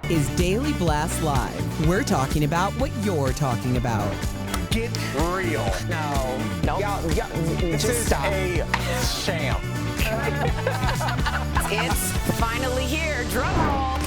is Daily Blast Live. We're talking about what you're talking about. Get real. No. This is stop. a sham. It's finally here. Drum roll.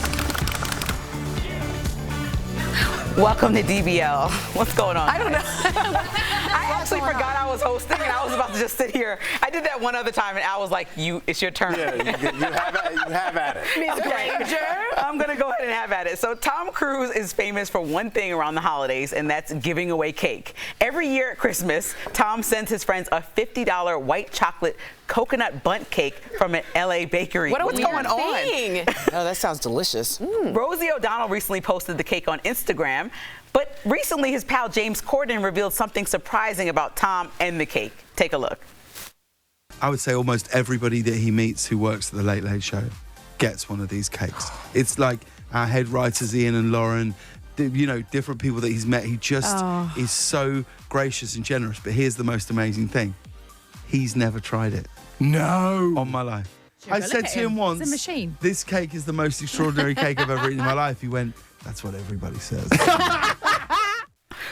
Welcome to DBL. What's going on? I don't know. I actually forgot I was hosting and I was about to just sit here. I did that one other time and Al was like, it's your turn. Yeah, you have at it. Okay. I'm going to go ahead and have at it. So Tom Cruise is famous for one thing around the holidays, and that's giving away cake. Every year at Christmas, Tom sends his friends a $50 white chocolate coconut bundt cake from an LA bakery. What's going on? Oh, that sounds delicious. Rosie O'Donnell recently posted the cake on Instagram, but recently his pal James Corden revealed something surprising about Tom and the cake. Take a look. I would say almost everybody that he meets who works at the Late Late Show gets one of these cakes. It's like our head writers, Ian and Lauren, different people that he's met. He just is so gracious and generous. But here's the most amazing thing. He's never tried it. No. On my life. I said to him once, it's a machine. This cake is the most extraordinary cake I've ever eaten in my life. He went, that's what everybody says.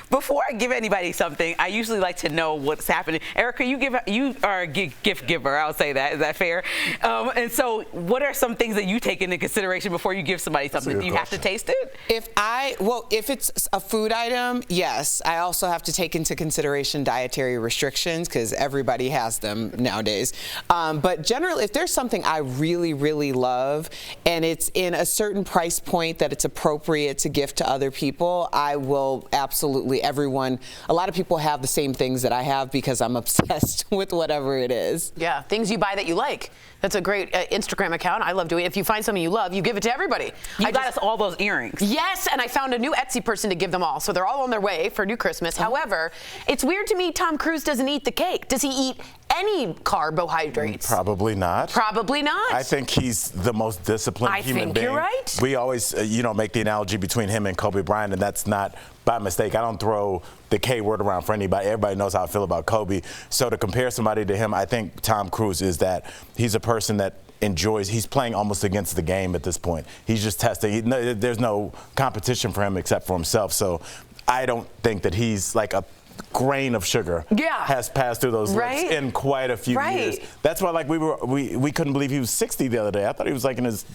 Before I give anybody something, I usually like to know what's happening. Erica, you are a gift giver. I'll say that. Is that fair? And so, what are some things that you take into consideration before you give somebody something? Do you have to taste it? If it's a food item, yes. I also have to take into consideration dietary restrictions because everybody has them nowadays. But generally, if there's something I really, really love and it's in a certain price point that it's appropriate to gift to other people, I will absolutely. A lot of people have the same things that I have because I'm obsessed with whatever it is. Yeah, things you buy that you like. That's a great Instagram account. I love doing it. If you find something you love, you give it to everybody. You got us all those earrings. Yes, and I found a new Etsy person to give them all. So they're all on their way for new Christmas. However, it's weird to me Tom Cruise doesn't eat the cake. Does he eat any carbohydrates? Probably not. Probably not. I think he's the most disciplined human being. You're right. We always, make the analogy between him and Kobe Bryant, and that's not by mistake. I don't throw the K word around for anybody. Everybody knows how I feel about Kobe. So to compare somebody to him, I think Tom Cruise is that he's a person that enjoys. He's playing almost against the game at this point. He's just testing. There's no competition for him except for himself. So I don't think that he's like a grain of sugar has passed through those lips in quite a few years. That's why we couldn't believe he was 60 the other day. I thought he was like in his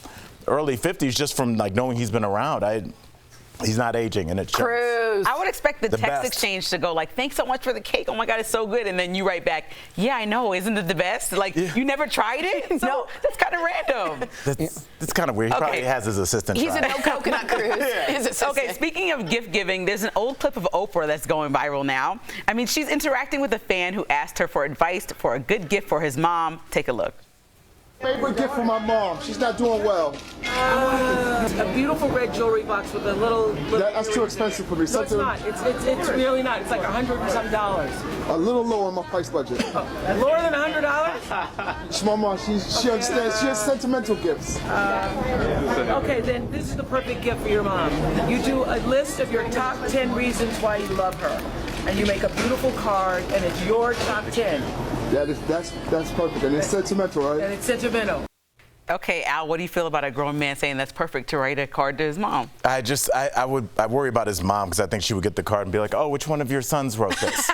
early 50s just from like knowing he's been around. He's not aging, and it shows. Cruise. I would expect the text best. exchange to go like, thanks so much for the cake. Oh my God, it's so good. And then you write back, yeah, I know. Isn't it the best? Like, you never tried it? No, that's kind of random. That's kind of weird. He probably has his assistant He's try. a no coconut Cruise. His assistant. Okay, speaking of gift giving, there's an old clip of Oprah that's going viral now. I mean, she's interacting with a fan who asked her for advice for a good gift for his mom. Take a look. Favorite gift for my mom. She's not doing well. A beautiful red jewelry box with a little That's too expensive for me. No, it's not. It's really not. It's like $100 and some dollars. A little lower on my price budget. Lower than $100? It's my mom. She understands. She has sentimental gifts. Okay, then this is the perfect gift for your mom. You do a list of your top 10 reasons why you love her, and you make a beautiful card, and it's your top 10. That's perfect, and it's sentimental, right? And it's sentimental. Okay, Al, what do you feel about a grown man saying that's perfect to write a card to his mom? I worry about his mom because I think she would get the card and be like, oh, which one of your sons wrote this?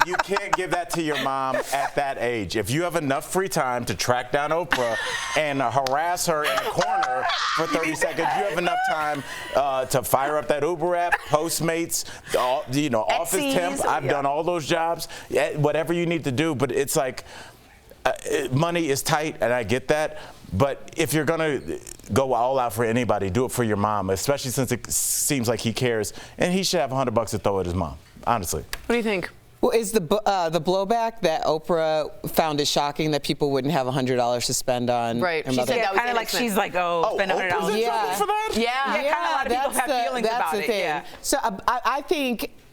You can't give that to your mom at that age. If you have enough free time to track down Oprah and harass her in a corner for 30 seconds, you have enough time to fire up that Uber app, Postmates, Office Temp. I've done all those jobs. Whatever you need to do, but it's like money is tight, and I get that. But if you're gonna go all out for anybody, do it for your mom, especially since it seems like he cares, and he should have $100 to throw at his mom. Honestly. What do you think? Well, is the blowback that Oprah found it shocking that people wouldn't have $100 to spend on Right. her She mother? said that was Kind of like she's like, spend $100. Oprah's in trouble for that? Yeah. Kind of a lot of people have feelings that's about the it. thing. Yeah. So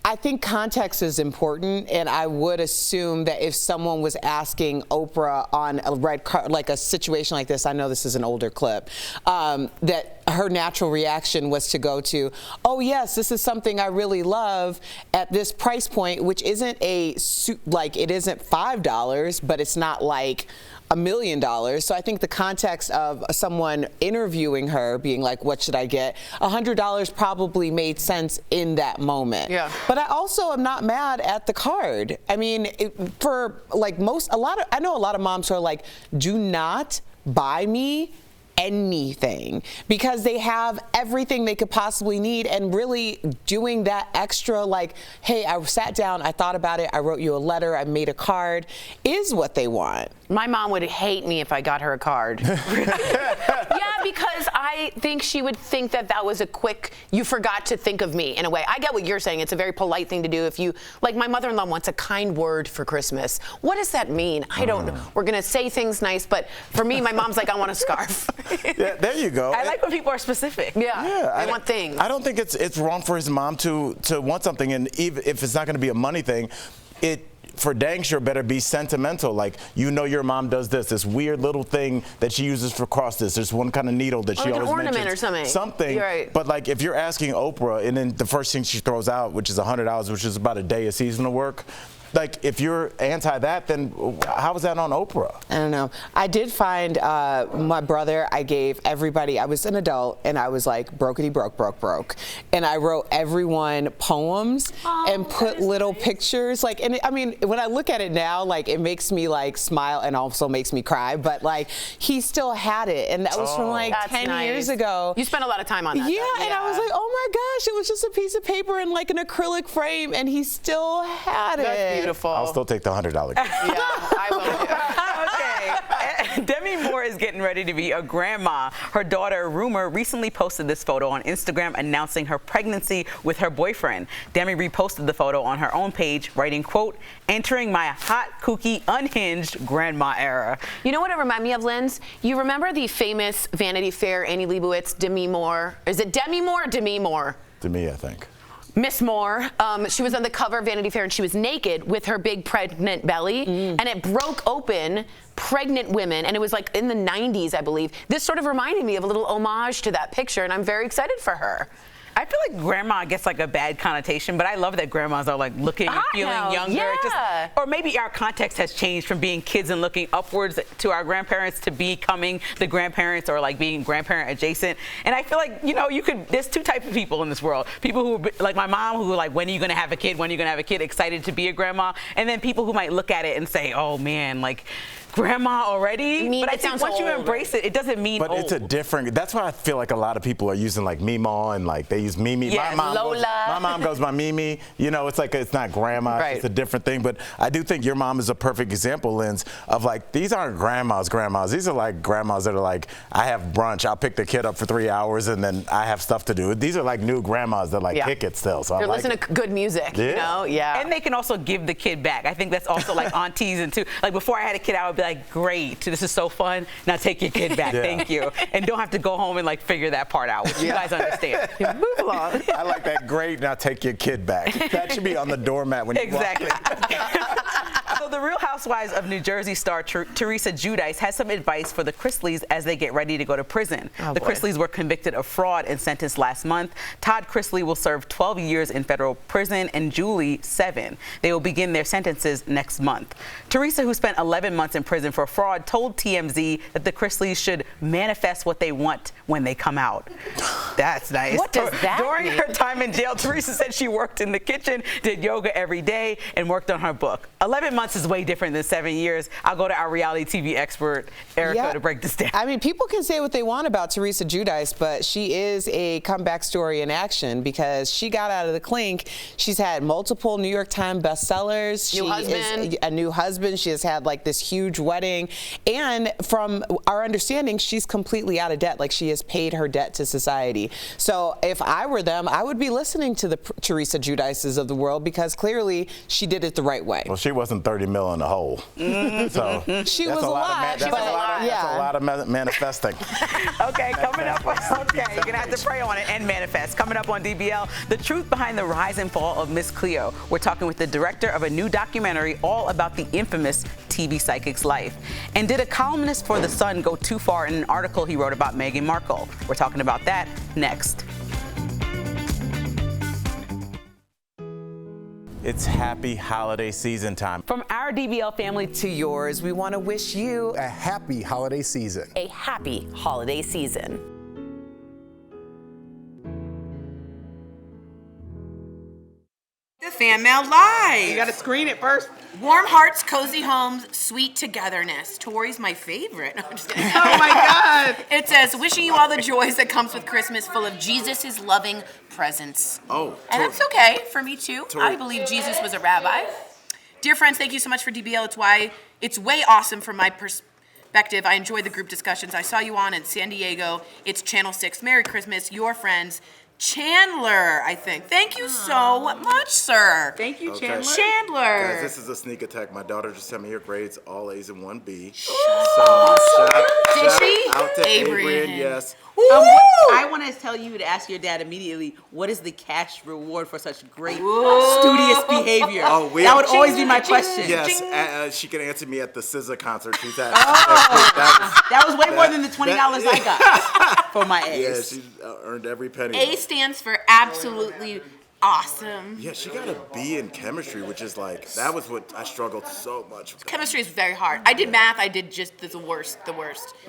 I think context is important, and I would assume that if someone was asking Oprah on a red card, like a situation like this, I know this is an older clip, that her natural reaction was to go to, oh yes, this is something I really love at this price point, which isn't it isn't $5, but it's not like $1 million. So I think the context of someone interviewing her being like, what should I get? $100 probably made sense in that moment. Yeah. But I also am not mad at the card. I mean, for like I know a lot of moms who are like, do not buy me anything, because they have everything they could possibly need, and really doing that extra, like, hey, I sat down, I thought about it, I wrote you a letter, I made a card, is what they want. My mom would hate me if I got her a card. Yeah, because I think she would think that that was a quick, you forgot to think of me in a way. I get what you're saying. It's a very polite thing to do. If you, like my mother-in-law wants a kind word for Christmas. What does that mean? I don't know. We're going to say things nice, but for me, my mom's like, I want a scarf. Yeah, there you go. I like when people are specific. Yeah, they want things. I don't think it's wrong for his mom to want something, and even if it's not going to be a money thing, it for dang sure better be sentimental. Like, you know, your mom does this weird little thing that she uses for crosses. There's one kind of needle that she like always an ornament mentions. or something. Something. You're right. But like, if you're asking Oprah, and then the first thing she throws out, which is $100, which is about a day of seasonal work. Like, if you're anti that, then how is that on Oprah? I don't know. I did find my brother, I gave everybody, I was an adult, and I was like, brokety broke. And I wrote everyone poems and put little pictures. Like, and I mean, when I look at it now, like, it makes me like smile and also makes me cry. But like, he still had it. And that was from like 10 years ago. You spent a lot of time on that. Yeah, and I was like, oh my gosh, it was just a piece of paper and like an acrylic frame, and he still had it. That's beautiful. I'll still take the $100. Yeah, I Okay. Demi Moore is getting ready to be a grandma. Her daughter, Rumor, recently posted this photo on Instagram announcing her pregnancy with her boyfriend. Demi reposted the photo on her own page, writing, quote, entering my hot, kooky, unhinged grandma era. You know what it reminded me of, Linz? You remember the famous Vanity Fair Annie Leibovitz, Demi Moore? Is it Demi Moore or Demi Moore? Demi, I think. Miss Moore, she was on the cover of Vanity Fair, and she was naked with her big pregnant belly, and it broke open pregnant women, and it was like in the 90s, I believe. This sort of reminded me of a little homage to that picture, and I'm very excited for her. I feel like grandma gets like a bad connotation, but I love that grandmas are like looking and feeling younger. Yeah. Or maybe our context has changed from being kids and looking upwards to our grandparents to becoming the grandparents, or like being grandparent adjacent. And I feel like, you know, there's two types of people in this world. People who, like my mom, who are like, when are you going to have a kid? When are you going to have a kid? Excited to be a grandma. And then people who might look at it and say, oh man, like, grandma already? But I think once you embrace it, it doesn't mean But old. it's a different, that's why I feel like a lot of people are using like Meemaw, and like they use Mimi. Yeah, My mom goes by Mimi. You know, it's like, it's not grandma, Right. it's a different thing. But I do think your mom is a perfect example, Linz, of like, these aren't grandmas. These are like grandmas that are like, I have brunch, I'll pick the kid up for 3 hours and then I have stuff to do. These are like new grandmas that like kick it still. So They're I like listening to good music, you know? Yeah. And they can also give the kid back. I think that's also like aunties and too. Like before I had a kid, I would be like, great, this is so fun. Now take your kid back, thank you. And don't have to go home and like figure that part out, which you guys understand. Move along. I like that. Great, now take your kid back. That should be on the doormat when you walk in. So the Real Housewives of New Jersey star Teresa Giudice has some advice for the Chrisleys as they get ready to go to prison. The Chrisleys were convicted of fraud and sentenced last month. Todd Chrisley will serve 12 years in federal prison and Julie 7. They will begin their sentences next month. Teresa, who spent 11 months in prison for fraud, told TMZ that the Chrisleys should manifest what they want when they come out. That's nice. What does that During mean? her time in jail, Teresa said she worked in the kitchen, did yoga every day, and worked on her book. 11 months is way different than 7 years. I'll go to our reality TV expert, Erica, to break this down. I mean, people can say what they want about Teresa Giudice, but she is a comeback story in action, because she got out of the clink. She's had multiple New York Times bestsellers. New husband. A new husband. She has had like this huge wedding. And from our understanding, she's completely out of debt. Like, she has paid her debt to society. So if I were them, I would be listening to the Teresa Giudices of the world, because clearly she did it the right way. Well, she wasn't 30 mil in the hole. So she was alive. That's a lot of manifesting. Okay, coming up. Okay, you're gonna have to pray on it and manifest. Coming up on DBL, the truth behind the rise and fall of Miss Cleo. We're talking with the director of a new documentary all about the infamous TV psychic's life. And did a columnist for The Sun go too far in an article he wrote about Meghan Markle? We're talking about that next. It's happy holiday season time. From our DBL family to yours, we want to wish you A happy holiday season. A happy holiday season. The Fan Mail Live. You gotta screen it first. Warm hearts, cozy homes, sweet togetherness. Tori's my favorite. No, I'm just kidding. Oh my God. It says, wishing you all the joys that comes with Christmas, full of Jesus' loving presence. Oh, And that's okay for me too. I believe Jesus was a rabbi. Dear friends, thank you so much for DBL. It's way awesome from my perspective. I enjoy the group discussions. I saw you on in San Diego. It's Channel 6. Merry Christmas, your friends. Chandler, I think. Thank you so much, sir. Thank you, Chandler. Chandler. Guys, this is a sneak attack. My daughter just sent me her grades, all A's and 1B. Did she? Out to Adrian. yes. I want to tell you to ask your dad immediately, what is the cash reward for such great studious behavior? Oh, that would always be my question. Yes, she can answer me at the SZA concert she's at. That was way more than the $20 I got for my A's. Yeah, she earned every penny. A stands for absolutely awesome. Yeah, she got a B in chemistry, which is like, that was what I struggled so much with. Chemistry is very hard. I did math. I did just the worst.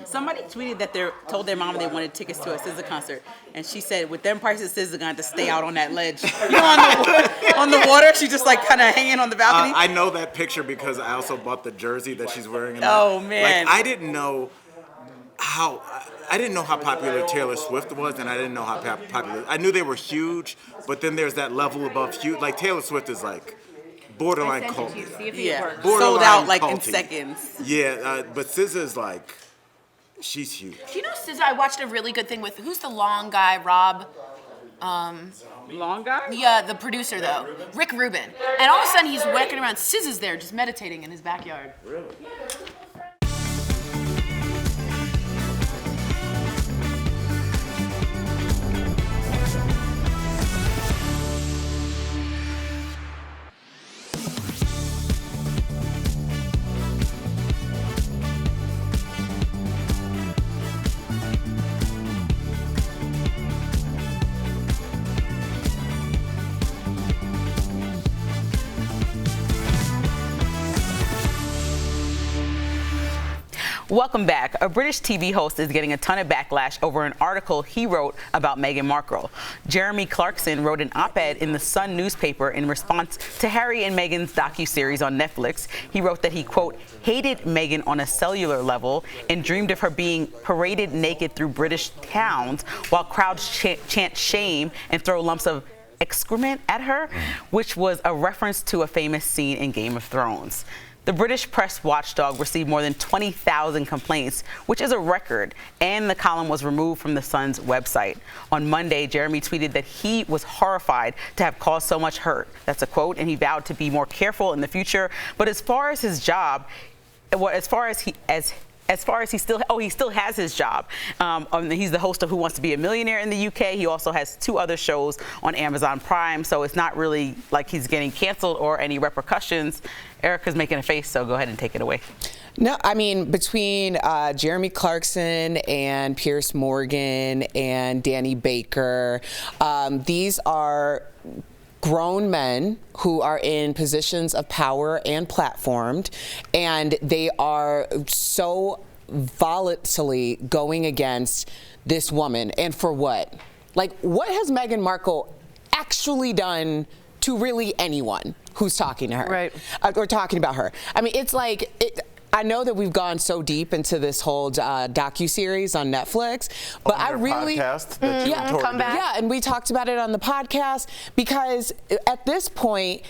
Somebody tweeted that they told their mom they wanted tickets to a SZA concert, and she said, with them prices, SZA going to stay out on that ledge. You know, on the water, she's just like kind of hanging on the balcony. I know that picture because I also bought the jersey that she's wearing. Oh, man. Like, I didn't know how popular Taylor Swift was, and I didn't know how popular. I knew they were huge, but then there's that level above huge. Like Taylor Swift is like borderline cult. Yeah, Borderline sold out like in culty. seconds. Yeah, but SZA is like, she's huge. Do you know SZA? I watched a really good thing with who's the long guy, Rob. Long guy? Yeah, the producer though, Rick Rubin. And all of a sudden he's walking around. SZA's there, just meditating in his backyard. Really? Welcome back. A British TV host is getting a ton of backlash over an article he wrote about Meghan Markle. Jeremy Clarkson wrote an op-ed in the Sun newspaper in response to Harry and Meghan's docuseries on Netflix. He wrote that he, quote, hated Meghan on a cellular level and dreamed of her being paraded naked through British towns while crowds chant shame and throw lumps of excrement at her, which was a reference to a famous scene in Game of Thrones. The British press watchdog received more than 20,000 complaints, which is a record, and the column was removed from the Sun's website. On Monday, Jeremy tweeted that he was horrified to have caused so much hurt. That's a quote, and he vowed to be more careful in the future. But as far as his job, he still has his job. He's the host of Who Wants to Be a Millionaire in the UK. He also has 2 other shows on Amazon Prime, so it's not really like he's getting canceled or any repercussions. Erica's making a face, so go ahead and take it away. No, I mean, between Jeremy Clarkson and Piers Morgan and Danny Baker, these are grown men who are in positions of power and platformed, and they are so volatilely going against this woman. And for what? Like, what has Meghan Markle actually done to really anyone who's talking to her? Right. Or talking about her? I mean, it's like, I know that we've gone so deep into this whole docuseries on Netflix, but I really come back. Yeah, and we talked about it on the podcast because at this point,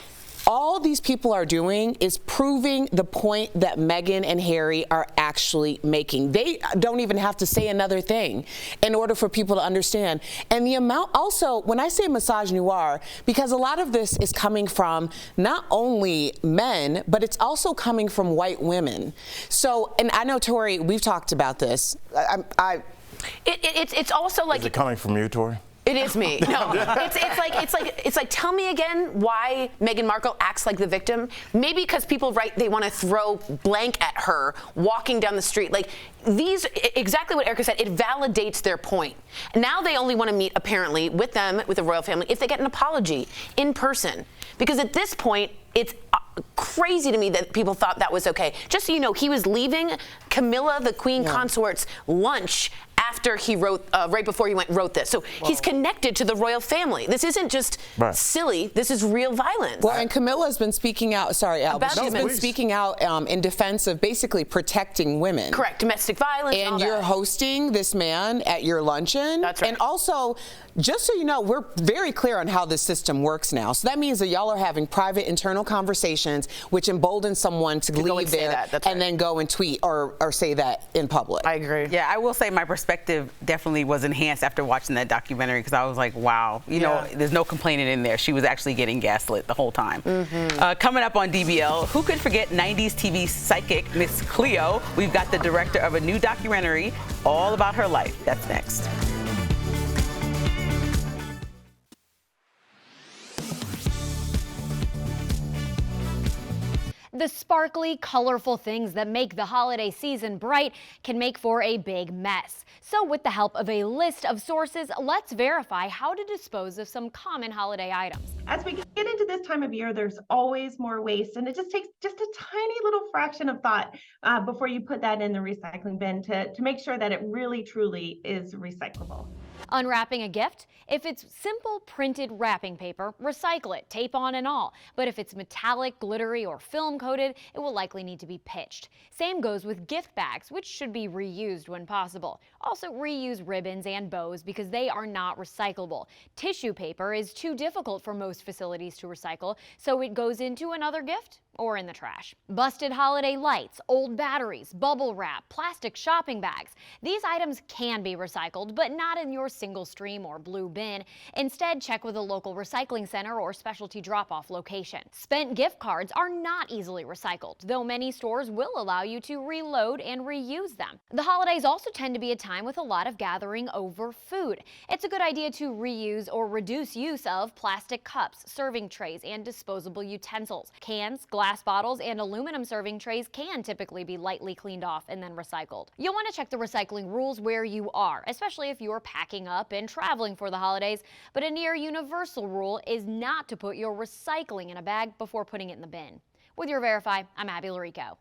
all these people are doing is proving the point that Meghan and Harry are actually making. They don't even have to say another thing in order for people to understand. And the amount, also, when I say misogynoir, because a lot of this is coming from not only men, but it's also coming from white women. So, and I know, Tori, we've talked about this. It's also like... Is it coming from you, Tori? It is me. No, it's like tell me again why Meghan Markle acts like the victim. Maybe because people they want to throw blank at her walking down the street. Like these, exactly what Erica said. It validates their point. Now they only want to meet apparently with the royal family if they get an apology in person. Because at this point, it's crazy to me that people thought that was okay. Just so you know, he was leaving Camilla, the Queen Consort's lunch after he wrote, right before he wrote this. So he's connected to the royal family. This isn't just silly. This is real violence. Well, and Camilla's been speaking out, sorry, Al, but she's been speaking out in defense of basically protecting women. Correct, domestic violence and all that. You're hosting this man at your luncheon. That's right. And also, just so you know, we're very clear on how this system works now. So that means that y'all are having private internal conversations, which emboldens someone to leave there and then go and tweet or say that in public. I agree. Yeah, I will say my perspective definitely was enhanced after watching that documentary because I was like, wow, you know, there's no complaining in there. She was actually getting gaslit the whole time. Coming up on DBL, who could forget 90s TV psychic Miss Cleo? We've got the director of a new documentary all about her life. That's next. The sparkly, colorful things that make the holiday season bright can make for a big mess. So with the help of a list of sources, let's verify how to dispose of some common holiday items. As we get into this time of year, there's always more waste, and it just takes just a tiny little fraction of thought before you put that in the recycling bin to make sure that it really, truly is recyclable. Unwrapping a gift? If it's simple printed wrapping paper, recycle it, tape on and all. But if it's metallic, glittery, or film coated, it will likely need to be pitched. Same goes with gift bags, which should be reused when possible. Also reuse ribbons and bows because they are not recyclable. Tissue paper is too difficult for most facilities to recycle, so it goes into another gift or in the trash. Busted holiday lights, old batteries, bubble wrap, plastic shopping bags. These items can be recycled, but not in your single stream or blue bin. Instead, check with a local recycling center or specialty drop-off location. Spent gift cards are not easily recycled, though many stores will allow you to reload and reuse them. The holidays also tend to be a time with a lot of gathering over food. It's a good idea to reuse or reduce use of plastic cups, serving trays, and disposable utensils. Cans, glass bottles, and aluminum serving trays can typically be lightly cleaned off and then recycled. You'll want to check the recycling rules where you are, especially if you're packing up and traveling for the holidays, but a near universal rule is not to put your recycling in a bag before putting it in the bin. With your Verify, I'm Abby Larico.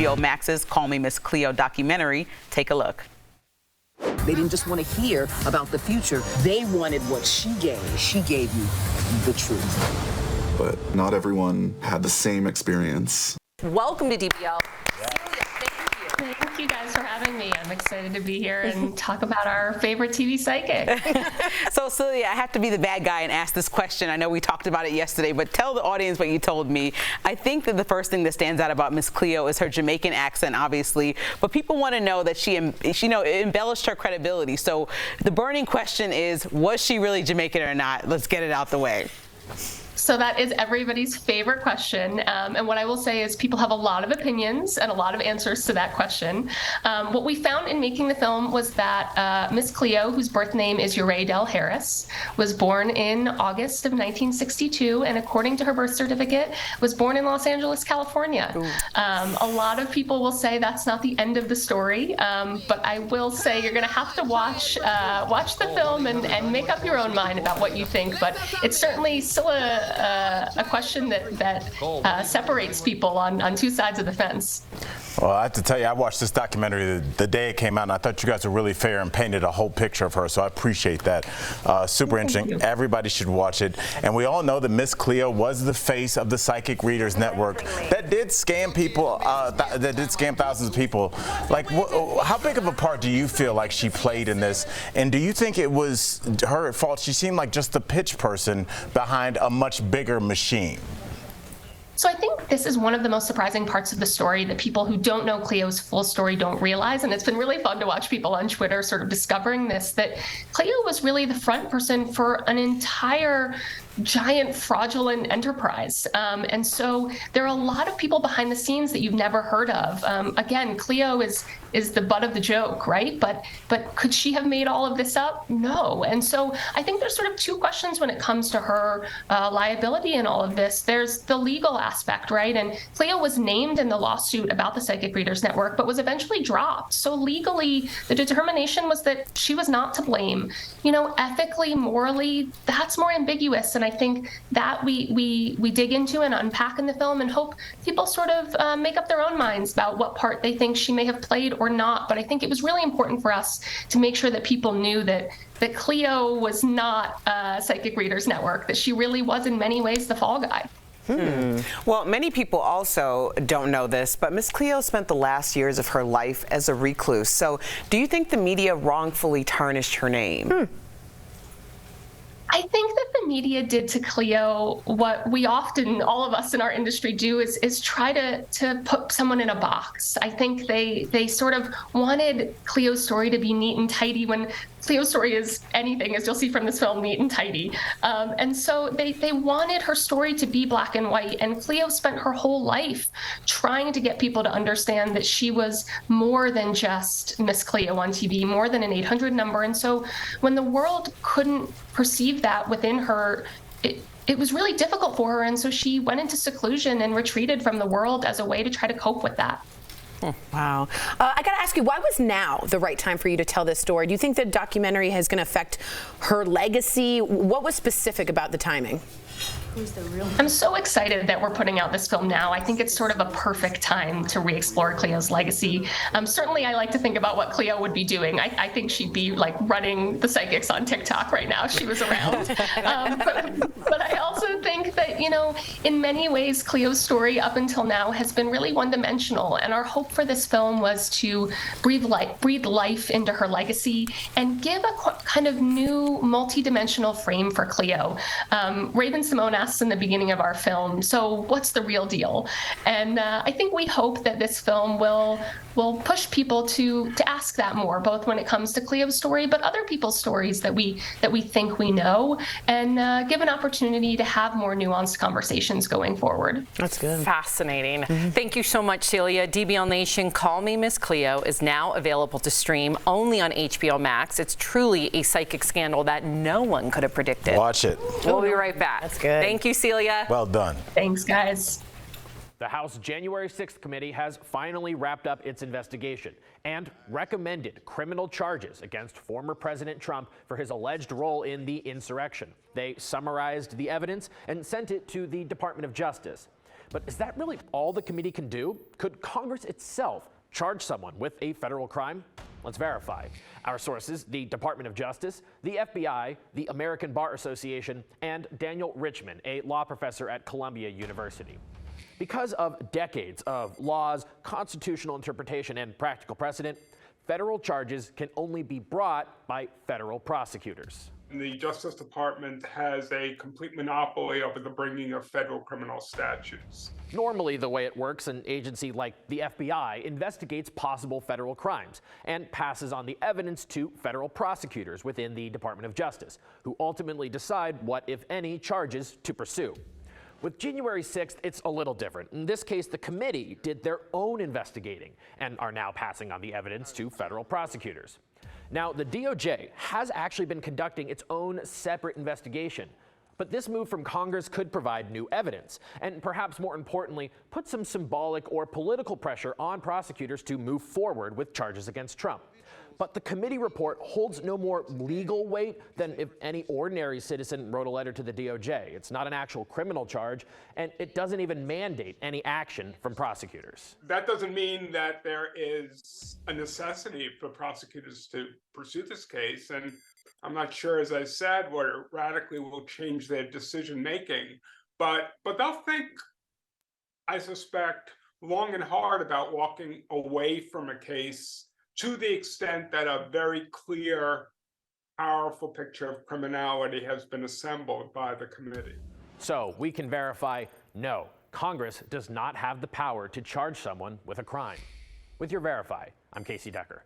HBO Max's Call Me Miss Cleo documentary. Take a look. They didn't just want to hear about the future. They wanted what she gave. She gave you the truth. But not everyone had the same experience. Welcome to DBL. Thank you guys for having me. I'm excited to be here and talk about our favorite TV psychic. So, Celia, I have to be the bad guy and ask this question. I know we talked about it yesterday, but tell the audience what you told me. I think that the first thing that stands out about Miss Cleo is her Jamaican accent, obviously, but people want to know that she embellished her credibility. So the burning question is, was she really Jamaican or not? Let's get it out the way. So that is everybody's favorite question. And what I will say is people have a lot of opinions and a lot of answers to that question. What we found in making the film was that Miss Cleo, whose birth name is Ure Del Harris, was born in August of 1962, and according to her birth certificate, was born in Los Angeles, California. A lot of people will say that's not the end of the story, but I will say you're going to have to watch the film and make up your own mind about what you think. But it's certainly still a question that separates people on two sides of the fence. Well, I have to tell you, I watched this documentary the day it came out, and I thought you guys were really fair and painted a whole picture of her, so I appreciate that. Super interesting. Everybody should watch it. And we all know that Miss Cleo was the face of the Psychic Readers Network that did scam people, that did scam thousands of people. Like, how big of a part do you feel like she played in this? And do you think it was her fault? She seemed like just the pitch person behind a much bigger machine. So I think this is one of the most surprising parts of the story that people who don't know Cleo's full story don't realize. And it's been really fun to watch people on Twitter sort of discovering this, that Cleo was really the front person for an entire giant fraudulent enterprise. And so there are a lot of people behind the scenes that you've never heard of. Again, Cleo is the butt of the joke, right? But could she have made all of this up? No. And so I think there's sort of two questions when it comes to her liability in all of this. There's the legal aspect, right? And Cleo was named in the lawsuit about the Psychic Readers Network, but was eventually dropped. So legally, the determination was that she was not to blame. You know, ethically, morally, that's more ambiguous. And I think that we dig into and unpack in the film and hope people sort of make up their own minds about what part they think she may have played or not. But I think it was really important for us to make sure that people knew that Cleo was not a Psychic Readers Network, that she really was in many ways the fall guy. Well, many people also don't know this, but Miss Cleo spent the last years of her life as a recluse. So do you think the media wrongfully tarnished her name? I think that the media did to Cleo what we often, all of us in our industry do, is try to put someone in a box. I think they sort of wanted Cleo's story to be neat and tidy when Cleo's story is anything, as you'll see from this film, neat and tidy. And so they wanted her story to be black and white. And Cleo spent her whole life trying to get people to understand that she was more than just Miss Cleo on TV, more than an 800 number. And so when the world couldn't perceive that within her, it was really difficult for her. And so she went into seclusion and retreated from the world as a way to try to cope with that. Wow. I got to ask you, why was now the right time for you to tell this story? Do you think the documentary is going to affect her legacy? What was specific about the timing? I'm so excited that we're putting out this film now. I think it's sort of a perfect time to re-explore Cleo's legacy. Certainly, I like to think about what Cleo would be doing. I think she'd be like running the psychics on TikTok right now if she was around. But I also think that, you know, in many ways, Cleo's story up until now has been really one-dimensional. And our hope for this film was to breathe life into her legacy and give a kind of new multi-dimensional frame for Cleo. Raven Simone asks in the beginning of our film, so what's the real deal? And I think we hope that this film will push people to ask that more, both when it comes to Cleo's story, but other people's stories that we think we know, and give an opportunity to have more nuanced conversations going forward. That's good. Fascinating. Thank you so much, Celia. DBL Nation, Call Me Miss Cleo is now available to stream only on HBO Max. It's truly a psychic scandal that no one could have predicted. Watch it. We'll be right back. That's good. Thank you, Celia. Well done. Thanks, guys. The House January 6th committee has finally wrapped up its investigation and recommended criminal charges against former President Trump for his alleged role in the insurrection. They summarized the evidence and sent it to the Department of Justice. But is that really all the committee can do? Could Congress itself charge someone with a federal crime? Let's verify. Our sources, the Department of Justice, the FBI, the American Bar Association, and Daniel Richman, a law professor at Columbia University. Because of decades of laws, constitutional interpretation, and practical precedent, federal charges can only be brought by federal prosecutors. The Justice Department has a complete monopoly over the bringing of federal criminal statutes. Normally, the way it works, an agency like the FBI investigates possible federal crimes and passes on the evidence to federal prosecutors within the Department of Justice, who ultimately decide what, if any, charges to pursue. With January 6th, it's a little different. In this case, the committee did their own investigating and are now passing on the evidence to federal prosecutors. Now, the DOJ has actually been conducting its own separate investigation, but this move from Congress could provide new evidence, and perhaps more importantly, put some symbolic or political pressure on prosecutors to move forward with charges against Trump. But the committee report holds no more legal weight than if any ordinary citizen wrote a letter to the DOJ. It's not an actual criminal charge, and it doesn't even mandate any action from prosecutors. That doesn't mean that there is a necessity for prosecutors to pursue this case. And I'm not sure, as I said, what radically will change their decision making. But they'll think, I suspect, long and hard about walking away from a case to the extent that a very clear, powerful picture of criminality has been assembled by the committee. So we can verify, no, Congress does not have the power to charge someone with a crime. With your Verify, I'm Casey Decker.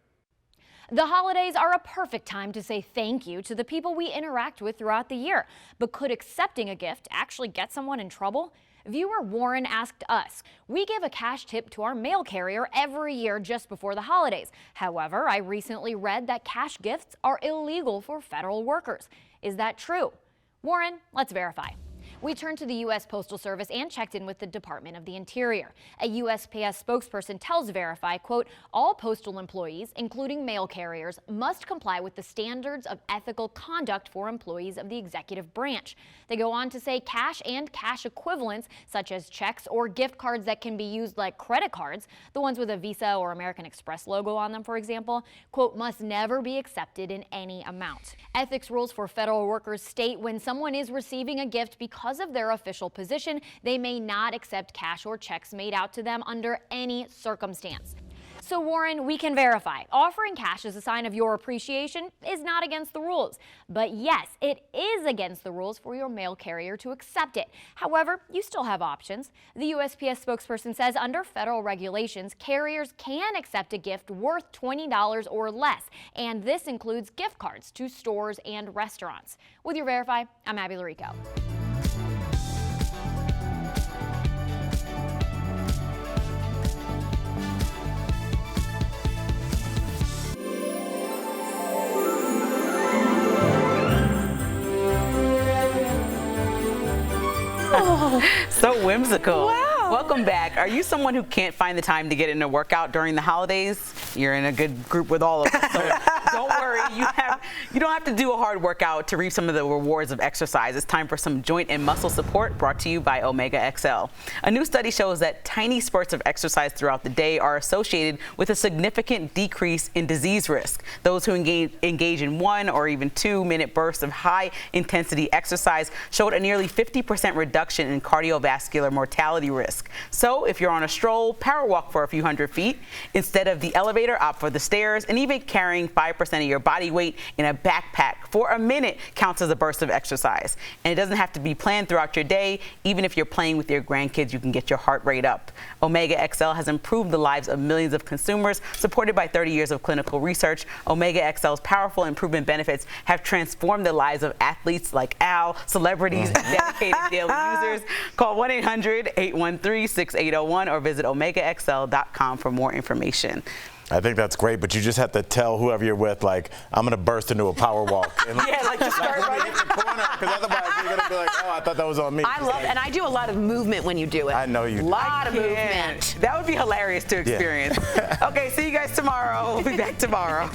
The holidays are a perfect time to say thank you to the people we interact with throughout the year. But could accepting a gift actually get someone in trouble? Viewer Warren asked us. We give a cash tip to our mail carrier every year just before the holidays. However, I recently read that cash gifts are illegal for federal workers. Is that true? Warren, let's verify. We turned to the U.S. Postal Service and checked in with the Department of the Interior. A USPS spokesperson tells Verify, quote, all postal employees, including mail carriers, must comply with the standards of ethical conduct for employees of the executive branch. They go on to say cash and cash equivalents, such as checks or gift cards that can be used like credit cards, the ones with a Visa or American Express logo on them, for example, quote, must never be accepted in any amount. Ethics rules for federal workers state when someone is receiving a gift because of their official position, they may not accept cash or checks made out to them under any circumstance. So Warren, we can verify, offering cash as a sign of your appreciation is not against the rules. But yes, it is against the rules for your mail carrier to accept it. However, you still have options. The USPS spokesperson says under federal regulations, carriers can accept a gift worth $20 or less, and this includes gift cards to stores and restaurants. With your Verify, I'm Abby Larico. So whimsical. Wow. Welcome back. Are you someone who can't find the time to get in a workout during the holidays? You're in a good group with all of us. So don't worry. You don't have to do a hard workout to reap some of the rewards of exercise. It's time for some joint and muscle support brought to you by Omega XL. A new study shows that tiny spurts of exercise throughout the day are associated with a significant decrease in disease risk. Those who engage in 1 or even 2-minute bursts of high intensity exercise showed a nearly 50% reduction in cardiovascular mortality risk. So if you're on a stroll, power walk for a few hundred feet. Instead of the elevator, opt for the stairs, and even carrying 5% of your body weight in a backpack for a minute counts as a burst of exercise. And it doesn't have to be planned throughout your day. Even if you're playing with your grandkids, you can get your heart rate up. Omega XL has improved the lives of millions of consumers, supported by 30 years of clinical research. Omega XL's powerful improvement benefits have transformed the lives of athletes like Al, celebrities, and dedicated daily users. Call 1-800-813-6801 or visit omegaxl.com for more information. I think that's great, but you just have to tell whoever you're with, like, I'm going to burst into a power walk. And yeah, like just start right in the corner, because otherwise you're going to be like, oh, I thought that was on me. I love, and I do a lot of movement when you do it. I know you do. A lot of movement. That would be hilarious to experience. Yeah. Okay, see you guys tomorrow. We'll be back tomorrow.